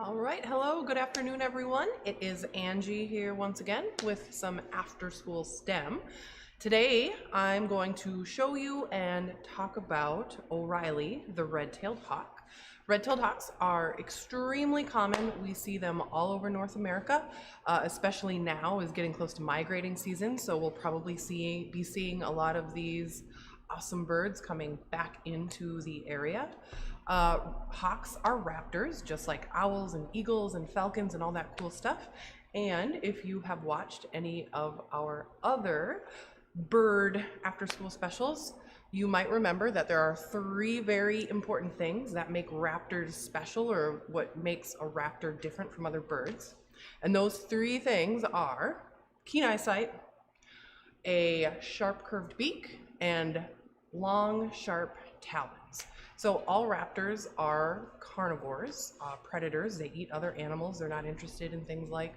All right, hello, good afternoon, everyone. It is Angie here once again with some after school STEM. Today, I'm going to show you and talk about Oreilly, the red-tailed hawk. Red-tailed hawks are extremely common. We see them all over North America, especially now is getting close to migrating season, so we'll probably be seeing a lot of these awesome birds coming back into the area. Hawks are raptors, just like owls and eagles and falcons and all that cool stuff. And if you have watched any of our other bird after school specials, you might remember that there are three very important things that make raptors special, or what makes a raptor different from other birds. And those three things are keen eyesight, a sharp curved beak, and long, sharp talons. So all raptors are carnivores, predators. They eat other animals. They're not interested in things like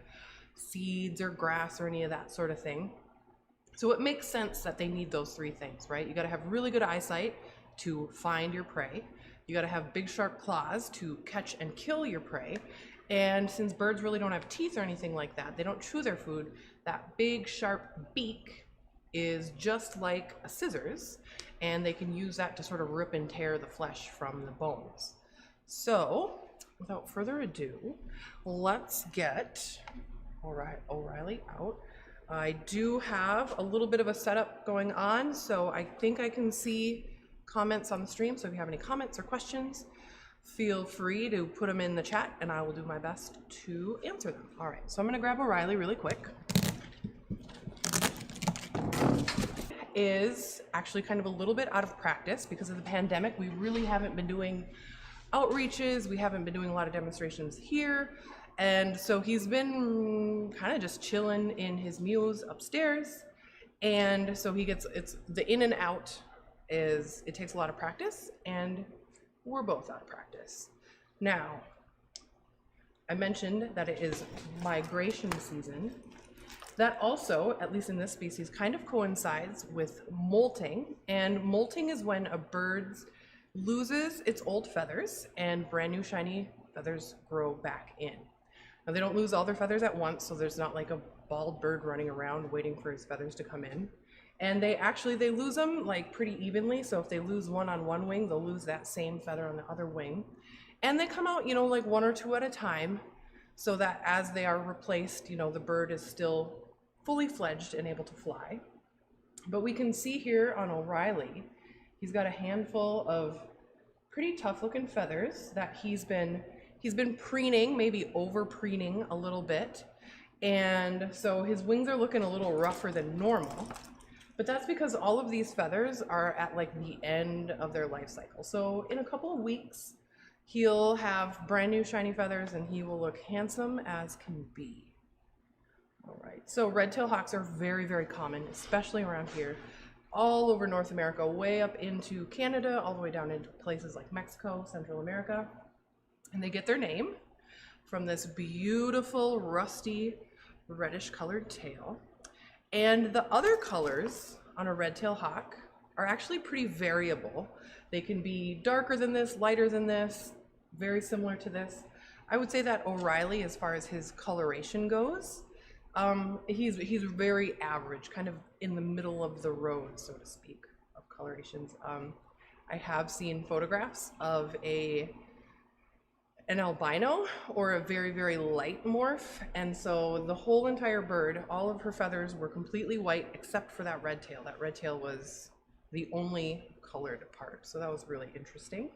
seeds or grass or any of that sort of thing. So it makes sense that they need those three things, right? You got to have really good eyesight to find your prey. You got to have big sharp claws to catch and kill your prey. And since birds really don't have teeth or anything like that, they don't chew their food, that big sharp beak is just like a scissors, and they can use that to sort of rip and tear the flesh from the bones. So without further ado, let's get Oreilly out. I do have a little bit of a setup going on, so I think I can see comments on the stream. So if you have any comments or questions, feel free to put them in the chat and I will do my best to answer them. All right, so I'm gonna grab Oreilly really quick. Is actually kind of a little bit out of practice because of the pandemic. We really haven't been doing outreaches. We haven't been doing a lot of demonstrations here. And so he's been kind of just chilling in his mews upstairs. And so it's the in and out it takes a lot of practice, and we're both out of practice. Now, I mentioned that it is migration season. That also, at least in this species, kind of coincides with molting. And molting is when a bird loses its old feathers and brand new shiny feathers grow back in. Now, they don't lose all their feathers at once, so there's not like a bald bird running around waiting for his feathers to come in. And they lose them like pretty evenly. So if they lose one on one wing, they'll lose that same feather on the other wing. And they come out, like one or two at a time, so that as they are replaced, the bird is still fully fledged and able to fly. But we can see here on Oreilly, he's got a handful of pretty tough looking feathers that he's been preening, maybe over preening a little bit. And so his wings are looking a little rougher than normal, but that's because all of these feathers are at like the end of their life cycle. So in a couple of weeks, he'll have brand new shiny feathers and he will look handsome as can be. All right, so red-tailed hawks are very, very common, especially around here, all over North America, way up into Canada, all the way down into places like Mexico, Central America. And they get their name from this beautiful, rusty, reddish colored tail. And the other colors on a red-tailed hawk are actually pretty variable. They can be darker than this, lighter than this, very similar to this. I would say that Oreilly, as far as his coloration goes, he's very average, kind of in the middle of the road, so to speak, of colorations. I have seen photographs of an albino or a very, very light morph, and so the whole entire bird, all of her feathers were completely white except for that red tail. That red tail was the only colored part, so that was really interesting.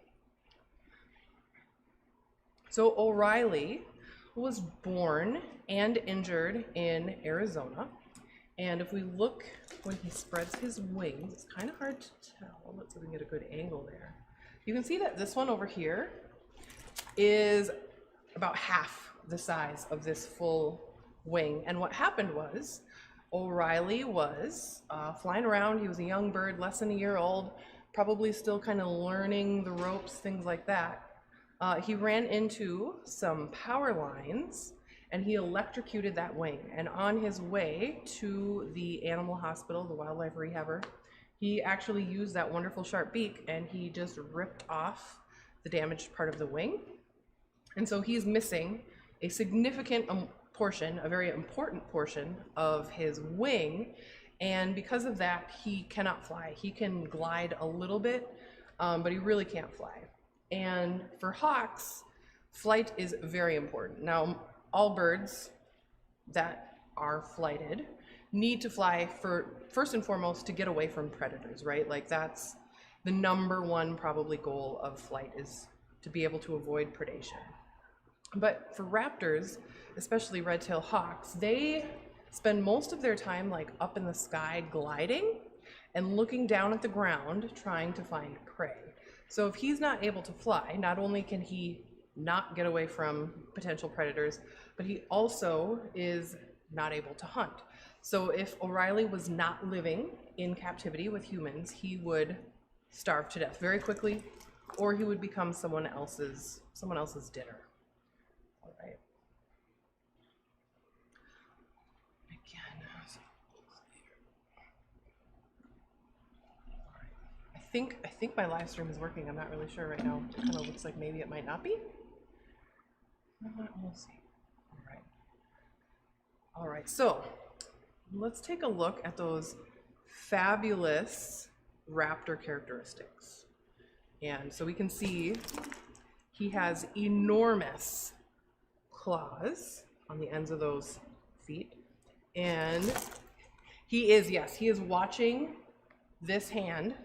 So Oreilly was born and injured in Arizona. And if we look when he spreads his wings, it's kind of hard to tell. Let's see if we can get a good angle there. You can see that this one over here is about half the size of this full wing. And what happened was Oreilly was flying around. He was a young bird, less than a year old, probably still kind of learning the ropes, things like that. He ran into some power lines and he electrocuted that wing. And on his way to the animal hospital, the wildlife rehabber, he actually used that wonderful sharp beak and he just ripped off the damaged part of the wing. And so he's missing a significant portion, a very important portion of his wing. And because of that, he cannot fly. He can glide a little bit, but he really can't fly. And for hawks, flight is very important. Now, all birds that are flighted need to fly for, first and foremost, to get away from predators, right? Like that's the number one probably goal of flight, is to be able to avoid predation. But for raptors, especially red-tailed hawks, they spend most of their time like up in the sky gliding and looking down at the ground trying to find prey. So if he's not able to fly, not only can he not get away from potential predators, but he also is not able to hunt. So if Oreilly was not living in captivity with humans, he would starve to death very quickly, or he would become someone else's dinner. All right. Again, I think my live stream is working. I'm not really sure right now. It kind of looks like maybe it might not be. We'll see. All right. All right. So let's take a look at those fabulous raptor characteristics. And so we can see he has enormous claws on the ends of those feet. And he is watching this hand,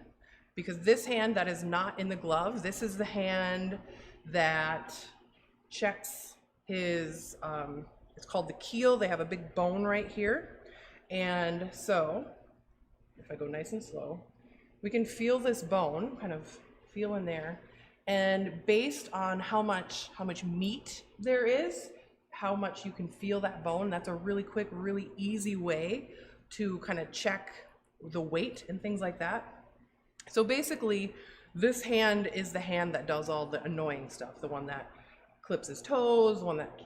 because this hand that is not in the glove, this is the hand that checks his, it's called the keel. They have a big bone right here. And so if I go nice and slow, we can feel this bone, kind of feel in there. And based on how much meat there is, how much you can feel that bone, that's a really quick, really easy way to kind of check the weight and things like that. So basically, this hand is the hand that does all the annoying stuff, the one that clips his toes, the one that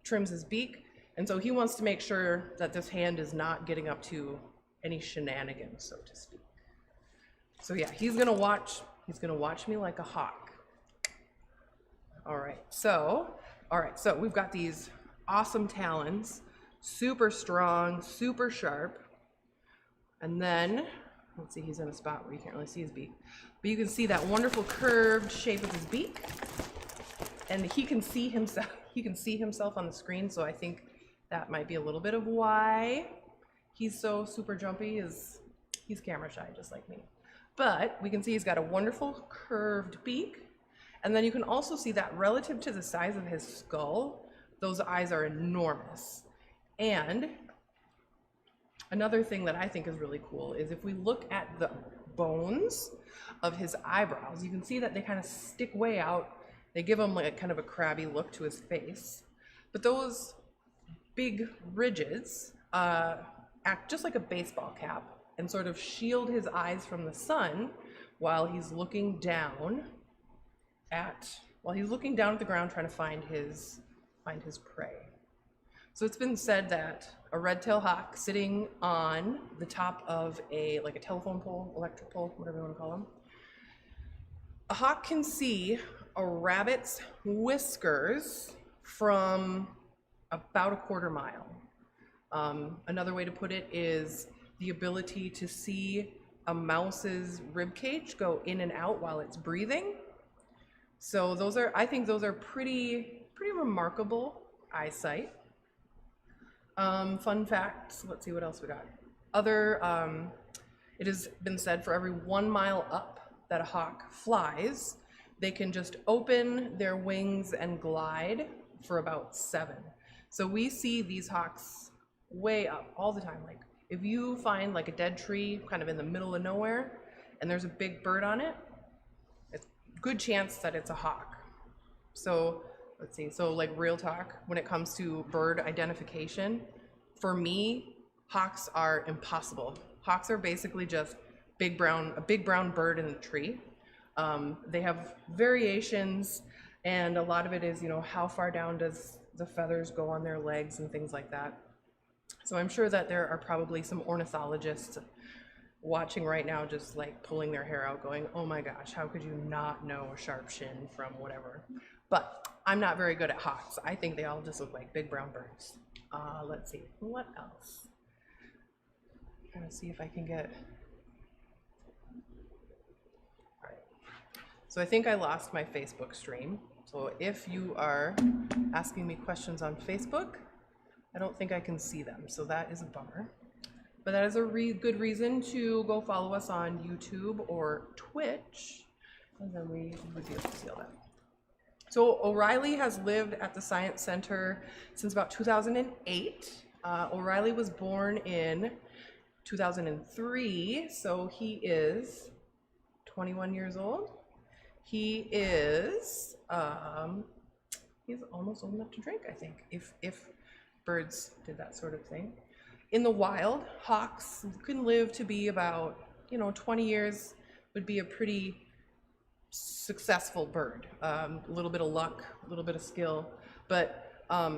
trims his beak. And so he wants to make sure that this hand is not getting up to any shenanigans, so to speak. So yeah, he's gonna watch me like a hawk. All right, so we've got these awesome talons, super strong, super sharp. And then, let's see, he's in a spot where you can't really see his beak, but you can see that wonderful curved shape of his beak. And he can see himself on the screen, so I think that might be a little bit of why he's so super jumpy. He's camera shy, just like me. But we can see he's got a wonderful curved beak. And then you can also see that relative to the size of his skull, those eyes are enormous. And another thing that I think is really cool is if we look at the bones of his eyebrows, you can see that they kind of stick way out. They give him like a kind of a crabby look to his face. But those big ridges act just like a baseball cap and sort of shield his eyes from the sun while he's looking down at the ground trying to find his prey. So it's been said that a red-tailed hawk sitting on the top of a telephone pole, electric pole, whatever you want to call them, a hawk can see a rabbit's whiskers from about a quarter mile. Another way to put it is the ability to see a mouse's rib cage go in and out while it's breathing. So I think those are pretty remarkable eyesight. Fun facts, let's see what else we got. It has been said for every 1 mile up that a hawk flies, they can just open their wings and glide for about 7. So we see these hawks way up all the time. Like if you find like a dead tree kind of in the middle of nowhere and there's a big bird on it, it's a good chance that it's a hawk. So let's see, so like real talk, when it comes to bird identification, for me, hawks are impossible. Hawks are basically just a big brown bird in the tree. They have variations, and a lot of it is, how far down does the feathers go on their legs and things like that. So I'm sure that there are probably some ornithologists watching right now just like pulling their hair out going, oh my gosh, how could you not know a sharp shin from whatever? But I'm not very good at hawks. I think they all just look like big brown birds. Let's see, what else? I'm trying to see if I can get, all right. So I think I lost my Facebook stream. So if you are asking me questions on Facebook, I don't think I can see them. So that is a bummer. But that is a good reason to go follow us on YouTube or Twitch. And then we would be able to see all that. So Oreilly has lived at the Science Center since about 2008. Oreilly was born in 2003, so he is 21 years old. He is, he's almost old enough to drink, I think, if birds did that sort of thing. In the wild, hawks can live to be about, 20 years would be a pretty successful bird. A little bit of luck, a little bit of skill, but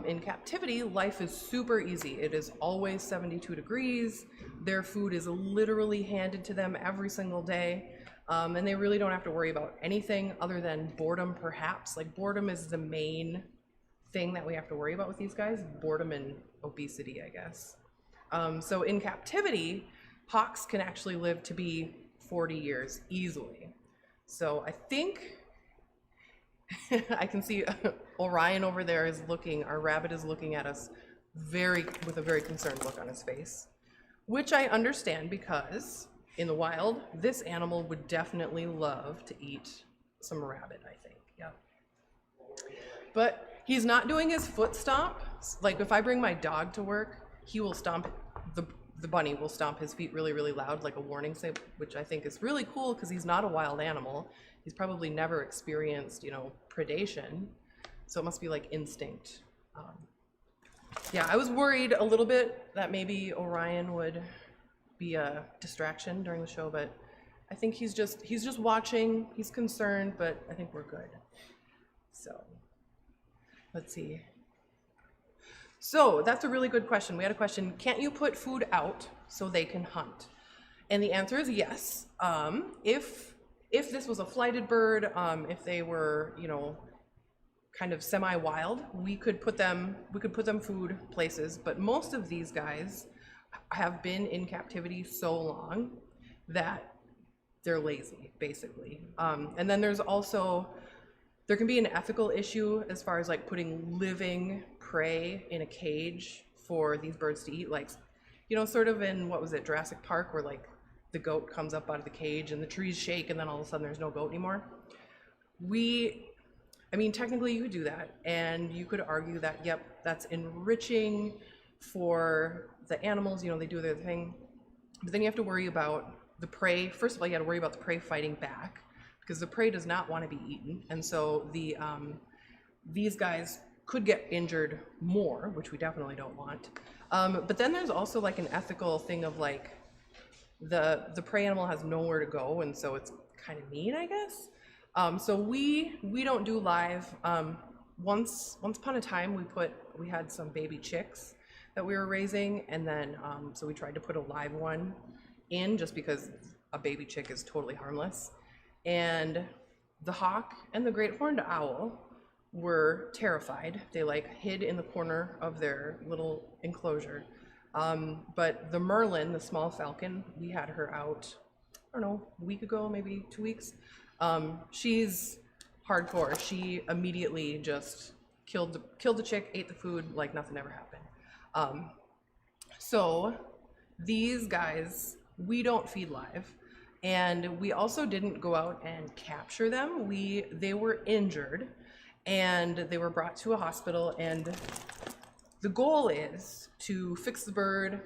in captivity, life is super easy. It is always 72 degrees. Their food is literally handed to them every single day, and they really don't have to worry about anything other than boredom, perhaps. Like, boredom is the main thing that we have to worry about with these guys. Boredom and obesity, I guess. So in captivity, hawks can actually live to be 40 years easily. So I think I can see Orion over there is looking, our rabbit is looking at us with a very concerned look on his face, which I understand because in the wild, this animal would definitely love to eat some rabbit, I think. Yeah. But he's not doing his foot stomp. Like, if I bring my dog to work, he will stomp, the bunny will stomp his feet really, really loud, like a warning sign, which I think is really cool because he's not a wild animal. He's probably never experienced, predation. So it must be like instinct. Yeah, I was worried a little bit that maybe Orion would be a distraction during the show, but I think he's just watching. He's concerned, but I think we're good. So let's see. So that's a really good question. We had a question, can't you put food out so they can hunt? And the answer is yes. If this was a flighted bird, if they were, kind of semi-wild, we could put them food places, but most of these guys have been in captivity so long that they're lazy, basically. And then there can be an ethical issue as far as like putting living prey in a cage for these birds to eat, like, sort of in, what was it, Jurassic Park, where like the goat comes up out of the cage and the trees shake and then all of a sudden there's no goat anymore. I mean, technically you could do that, and you could argue that, yep, that's enriching for the animals, they do their thing, but then you have to worry about the prey. First of all, you got to worry about the prey fighting back, because the prey does not want to be eaten, and so these guys could get injured more, which we definitely don't want. But then there's also like an ethical thing of like the prey animal has nowhere to go, and so it's kind of mean, I guess. So we don't do live. Once upon a time, we had some baby chicks that we were raising, and then so we tried to put a live one in just because a baby chick is totally harmless. And the hawk and the great horned owl were terrified. They like hid in the corner of their little enclosure. But the merlin, the small falcon, we had her out, I don't know, a week ago, maybe 2 weeks. She's hardcore. She immediately just killed the chick, ate the food like nothing ever happened. So these guys, we don't feed live. And we also didn't go out and capture them. They were injured and they were brought to a hospital, and the goal is to fix the bird,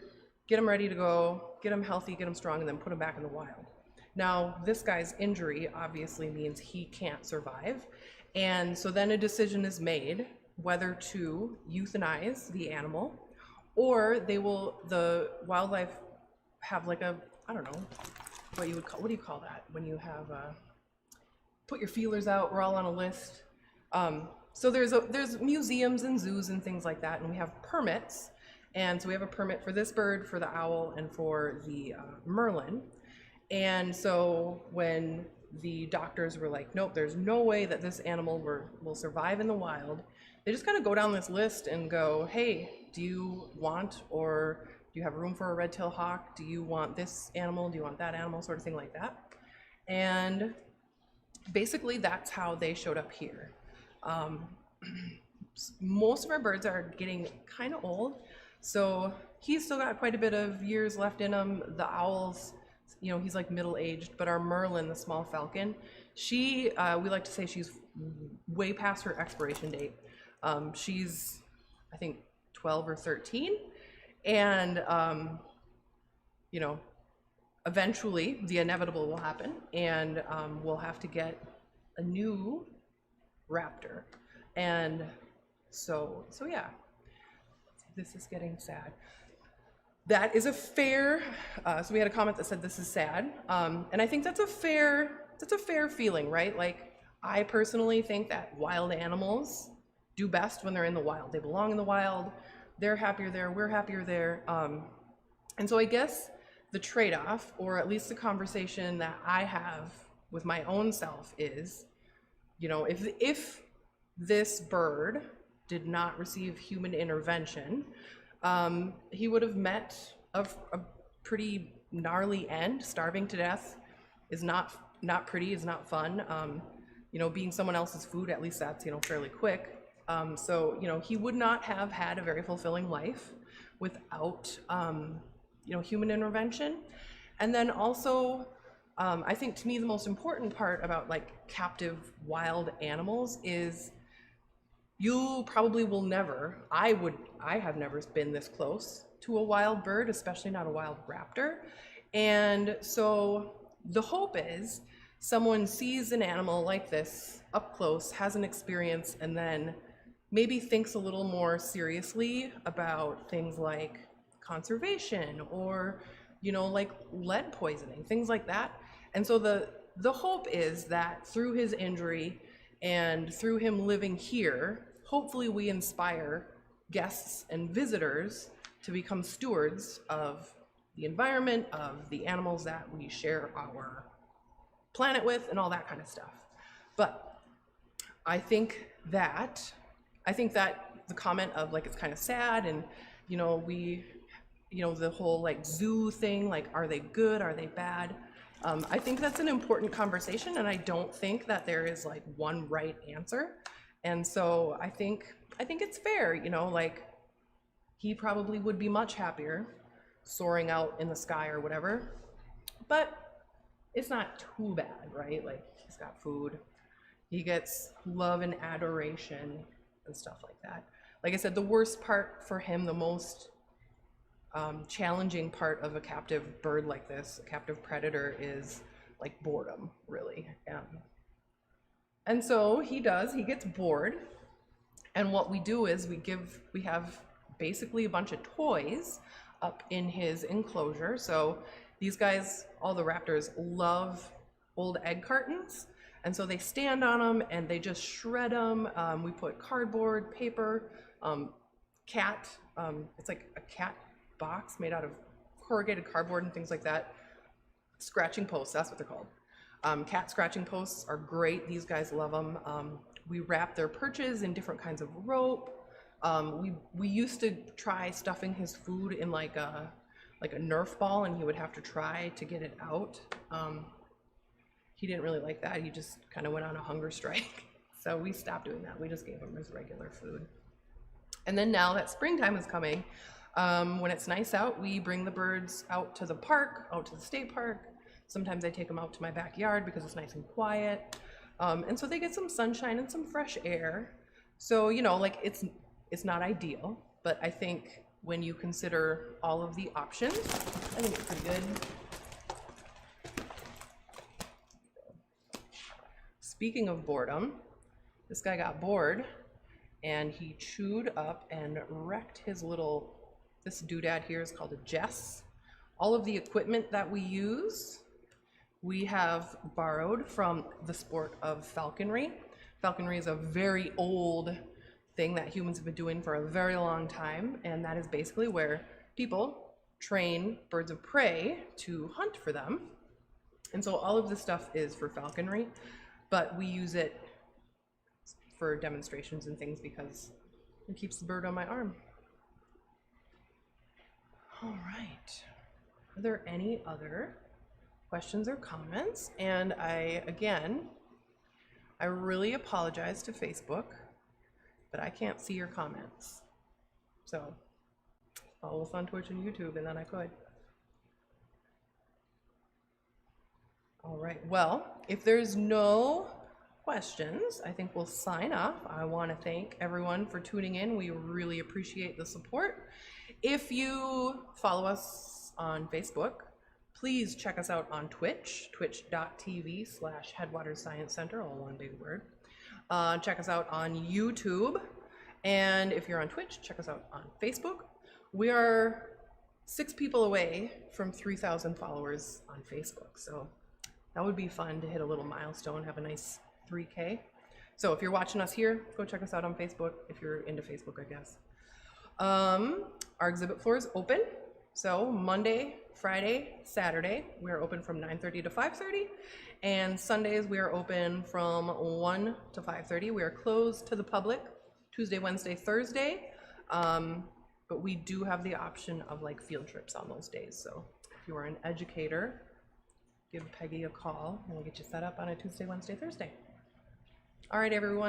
get them ready to go, get them healthy, get them strong, and then put them back in the wild. Now, this guy's injury obviously means he can't survive, and so then a decision is made whether to euthanize the animal, or the wildlife have like a, I don't know, what do you call that when you have put your feelers out, we're all on a list. So there's museums and zoos and things like that, and we have permits, and so we have a permit for this bird, for the owl, and for the merlin. And so when the doctors were like, nope, there's no way that this animal will survive in the wild. They just kind of go down this list and go, hey, do you want, or do you have room for a red-tailed hawk? Do you want this animal? Do you want that animal? Sort of thing like that. And basically that's how they showed up here. Most of our birds are getting kind of old, so he's still got quite a bit of years left in him. The owls, you know, he's like middle-aged, but our Merlin, the small falcon, she, we like to say she's way past her expiration date. She's, I think, 12 or 13, and, you know, eventually the inevitable will happen, and we'll have to get a new raptor. And so yeah, this is getting sad. That is a fair, so we had a comment that said this is sad, and I think that's a fair feeling, right? Like, I personally think that wild animals do best when they're in the wild. They belong in the wild, they're happier there, we're happier there, and so I guess the trade-off, or at least the conversation that I have with my own self is, you know, if this bird did not receive human intervention, he would have met a pretty gnarly end. Starving to death is not pretty, is not fun. You know, being someone else's food, at least that's, you know, fairly quick. So, you know, he would not have had a very fulfilling life without, you know, human intervention. And then also, I think to me the most important part about like captive wild animals is you probably will never, I have never been this close to a wild bird, especially not a wild raptor. And so the hope is someone sees an animal like this up close, has an experience, and then maybe thinks a little more seriously about things like conservation, or, you know, like lead poisoning, things like that. And so the hope is that through his injury and through him living here, hopefully we inspire guests and visitors to become stewards of the environment, of the animals that we share our planet with, and all that kind of stuff. But I think that the comment of like, it's kind of sad, and, you know, the whole like zoo thing, like, are they good, are they bad? I think that's an important conversation, and I don't think that there is like one right answer. And so I think it's fair, you know, like, he probably would be much happier soaring out in the sky or whatever, but it's not too bad, right? Like, he's got food, he gets love and adoration and stuff like that. Like I said, the worst part for him, the most challenging part of a captive bird like this, a captive predator, is like boredom, really. And so he gets bored, and what we do is we have basically a bunch of toys up in his enclosure. So these guys, all the raptors, love old egg cartons, and so they stand on them and they just shred them. We put cardboard, paper, it's like a cat box made out of corrugated cardboard and things like that. Scratching posts, that's what they're called. Cat scratching posts are great. These guys love them. We wrap their perches in different kinds of rope. We used to try stuffing his food in like a Nerf ball, and he would have to try to get it out. He didn't really like that. He just kind of went on a hunger strike. So we stopped doing that. We just gave him his regular food. And then now that springtime is coming, when it's nice out, we bring the birds out to the park, out to the state park. Sometimes I take them out to my backyard because it's nice and quiet. And so they get some sunshine and some fresh air. So, you know, like, it's not ideal, but I think when you consider all of the options, I think it's pretty good. Speaking of boredom, this guy got bored and he chewed up and wrecked his this doodad here is called a Jess. All of the equipment that we use, we have borrowed from the sport of falconry. Falconry is a very old thing that humans have been doing for a very long time, and that is basically where people train birds of prey to hunt for them. And so all of this stuff is for falconry, but we use it for demonstrations and things because it keeps the bird on my arm. All right. Are there any other questions or comments? And I really apologize to Facebook, but I can't see your comments. So follow us on Twitch and YouTube, and then I could. All right, well, if there's no questions, I think we'll sign off. I want to thank everyone for tuning in. We really appreciate the support. If you follow us on Facebook, please check us out on Twitch, twitch.tv/Headwaters Science Center, all one big word. Check us out on YouTube. And if you're on Twitch, check us out on Facebook. We are 6 people away from 3,000 followers on Facebook. So that would be fun to hit a little milestone, have a nice 3K. So if you're watching us here, go check us out on Facebook if you're into Facebook, I guess. Our exhibit floor is open. So Monday, Friday, Saturday, we are open from 9:30 to 5:30. And Sundays, we are open from 1 to 5:30. We are closed to the public Tuesday, Wednesday, Thursday. But we do have the option of like field trips on those days. So if you are an educator, give Peggy a call and we'll get you set up on a Tuesday, Wednesday, Thursday. All right, everyone.